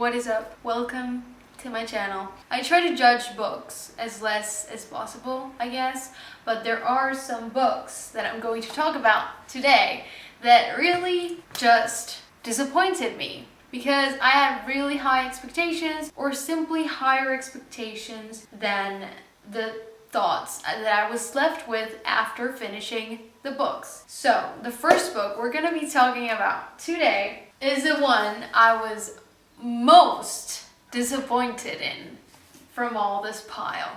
What is up? Welcome to my channel. I try to judge books as less as possible, I guess, but there are some books that I'm going to talk about today that really just disappointed me because I had really high expectations, or simply higher expectations than the thoughts that I was left with after finishing the books. So the first book we're going to be talking about today is the one I was most disappointed in from all this pile,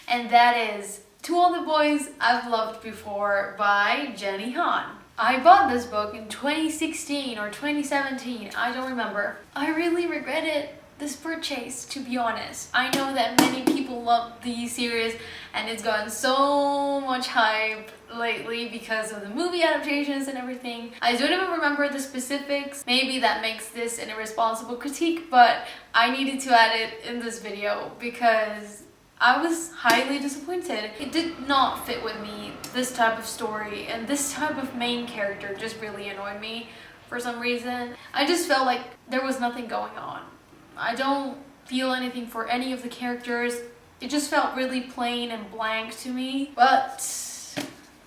and that is To All the Boys I've Loved Before by Jenny Han. I bought this book in 2016 or 2017, I don't remember. I really regretted this purchase, to be honest. I know that many people love the series and it's gotten so much hype lately because of the movie adaptations and everything. I don't even remember the specifics. Maybe that makes this an irresponsible critique, but I needed to add it in this video because I was highly disappointed. It did not fit with me, this type of story, and this type of main character just really annoyed me for some reason. I just felt like there was nothing going on. I don't feel anything for any of the characters. It just felt really plain and blank to me, but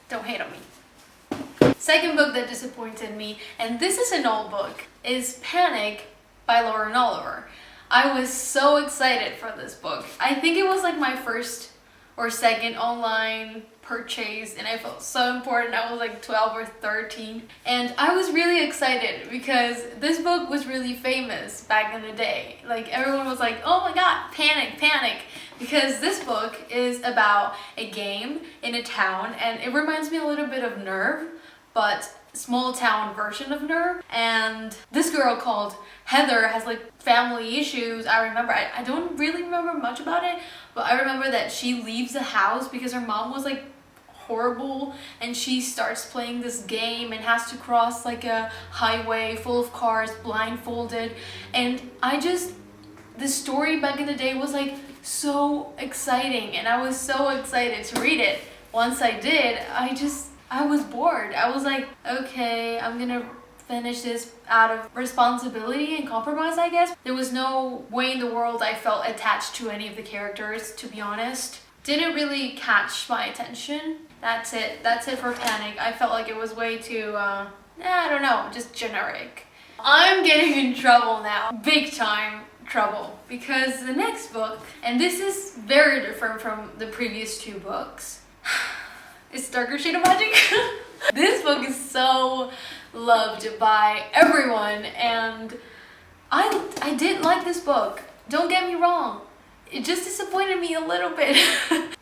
don't hate on me. Second book that disappointed me, and this is an old book, is Panic by Lauren Oliver. I was so excited for this book. I think it was like my first or second online purchase, and I felt so important. I was like 12 or 13, and I was really excited because this book was really famous back in the day. Like, everyone was like, oh my god, Panic, Panic, because this book is about a game in a town, and it reminds me a little bit of Nerve, but small town version of Nerve. And this girl called Heather has like family issues. I remember, I don't really remember much about it, but I remember that she leaves the house because her mom was like horrible, and she starts playing this game and has to cross like a highway full of cars blindfolded. And the story back in the day was like so exciting, and I was so excited to read it. Once I did, I was bored. I was like, okay, I'm gonna finish this out of responsibility and compromise, I guess. There was no way in the world I felt attached to any of the characters, to be honest. Didn't really catch my attention. That's it for Panic. I felt like it was way too, I don't know, just generic. I'm getting in trouble now. Big time trouble. Because the next book, and this is very different from the previous two books, it's Darker Shade of Magic. This book is so loved by everyone, and I did like this book. Don't get me wrong. It just disappointed me a little bit.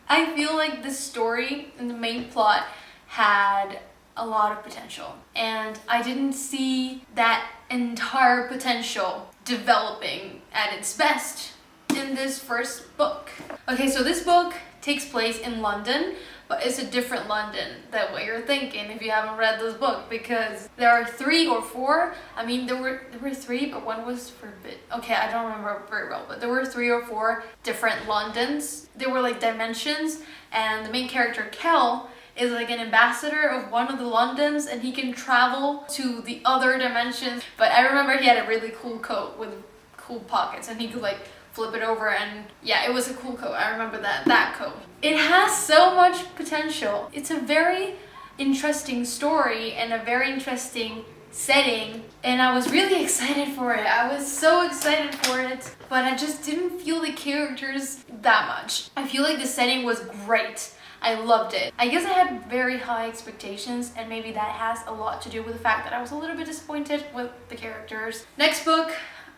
I feel like the story and the main plot had a lot of potential, and I didn't see that entire potential developing at its best in this first book. Okay, so this book takes place in London, but it's a different London than what you're thinking if you haven't read this book, because there are 3 or 4. I mean, there were 3, but one was forbidden. Okay, I don't remember very well, but there were 3 or 4 different Londons. There were like dimensions, and the main character, Kel, is like an ambassador of one of the Londons, and he can travel to the other dimensions. But I remember he had a really cool coat with cool pockets, and he could like flip it over, and yeah, it was a cool coat. I remember that coat. It has so much potential. It's a very interesting story and a very interesting setting, and I was really excited for it. I was so excited for it, but I just didn't feel the characters that much. I feel like the setting was great. I loved it. I guess I had very high expectations, and maybe that has a lot to do with the fact that I was a little bit disappointed with the characters. Next book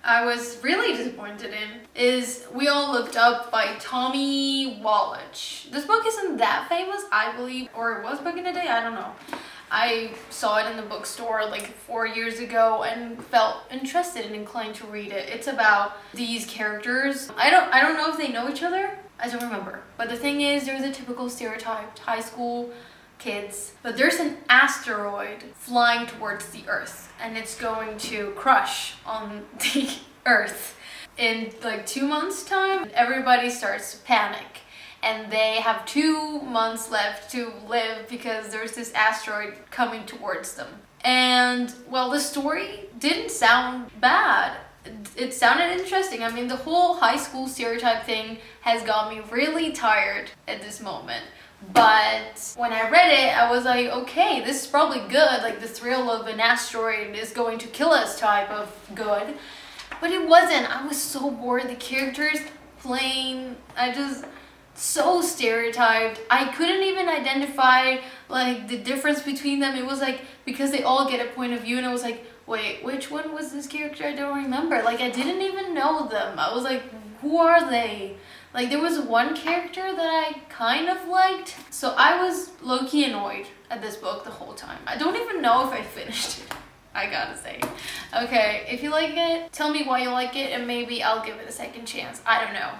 I was really disappointed in is We All Looked Up by Tommy Wallach. This book isn't that famous, I believe, or it was back in the day, I don't know. I saw it in the bookstore like 4 years ago and felt interested and inclined to read it. It's about these characters. I don't know if they know each other. I don't remember. But the thing is, there's a typical stereotyped high school kids, but there's an asteroid flying towards the Earth, and it's going to crush on the Earth in like 2 months' time. Everybody starts to panic, and they have 2 months left to live because there's this asteroid coming towards them. And well, the story didn't sound bad. it sounded interesting. I mean, the whole high school stereotype thing has got me really tired at this moment. But when I read it, I was like, okay, this is probably good. Like the thrill of an asteroid is going to kill us type of good. But it wasn't. I was so bored. The characters plain. So stereotyped. I couldn't even identify like the difference between them. It was like, because they all get a point of view, and I was like, wait, which one was this character? I don't remember. Like I didn't even know them. I was like, who are they? Like there was one character that I kind of liked. So I was low-key annoyed at this book the whole time. I don't even know if I finished it, I gotta say. Okay, if you like it, tell me why you like it and maybe I'll give it a second chance. I don't know.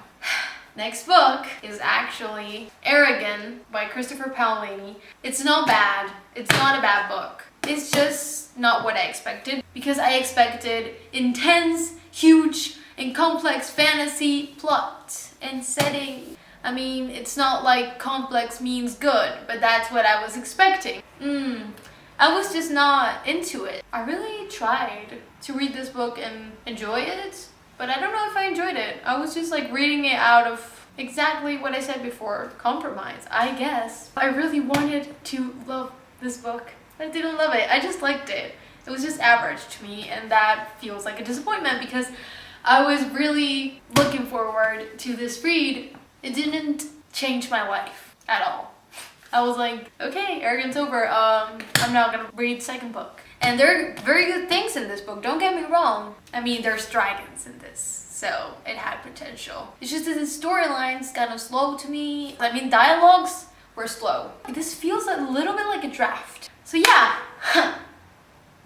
Next book is actually Arrogant by Christopher Paolini. It's not bad. It's not a bad book. It's just not what I expected, because I expected intense, huge, and complex fantasy plot and setting. I mean, it's not like complex means good, but that's what I was expecting. I was just not into it. I really tried to read this book and enjoy it, but I don't know if I enjoyed it. I was just like reading it out of exactly what I said before, compromise, I guess. I really wanted to love this book. I didn't love it. I just liked it. It was just average to me, and that feels like a disappointment because I was really looking forward to this read. It didn't change my life at all. I was like, okay, Arrogant's over. I'm not gonna read the second book. And there are very good things in this book, don't get me wrong. I mean, there's dragons in this, so it had potential. It's just that the storyline's kind of slow to me. I mean, dialogues were slow. This feels a little bit like a draft. So yeah,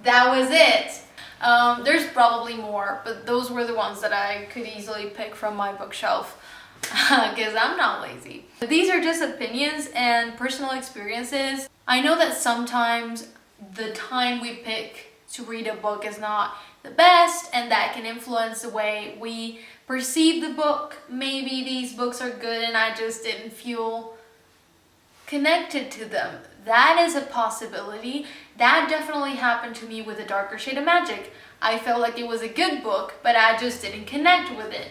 that was it. There's probably more, but those were the ones that I could easily pick from my bookshelf because I'm not lazy. But these are just opinions and personal experiences. I know that sometimes the time we pick to read a book is not the best, and that can influence the way we perceive the book. Maybe these books are good and I just didn't feel connected to them. That is a possibility. That definitely happened to me with A Darker Shade of Magic. I felt like it was a good book, but I just didn't connect with it.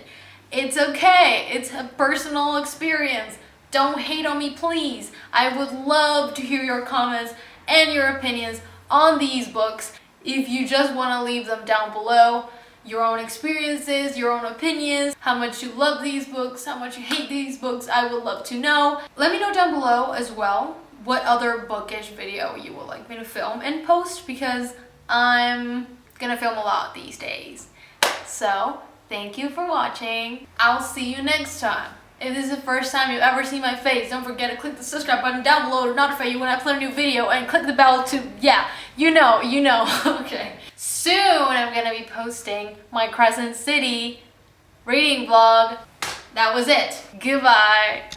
It's okay. It's a personal experience. Don't hate on me, please. I would love to hear your comments and your opinions on these books. If you just want to leave them down below, your own experiences, your own opinions, how much you love these books, how much you hate these books, I would love to know. Let me know down below as well what other bookish video you would like me to film and post, because I'm gonna film a lot these days. So, thank you for watching. I'll see you next time. If this is the first time you've ever seen my face, don't forget to click the subscribe button down below to notify you when I upload a new video, and click the bell to, yeah, you know, okay. Soon I'm gonna be posting my Crescent City reading vlog. That was it. Goodbye.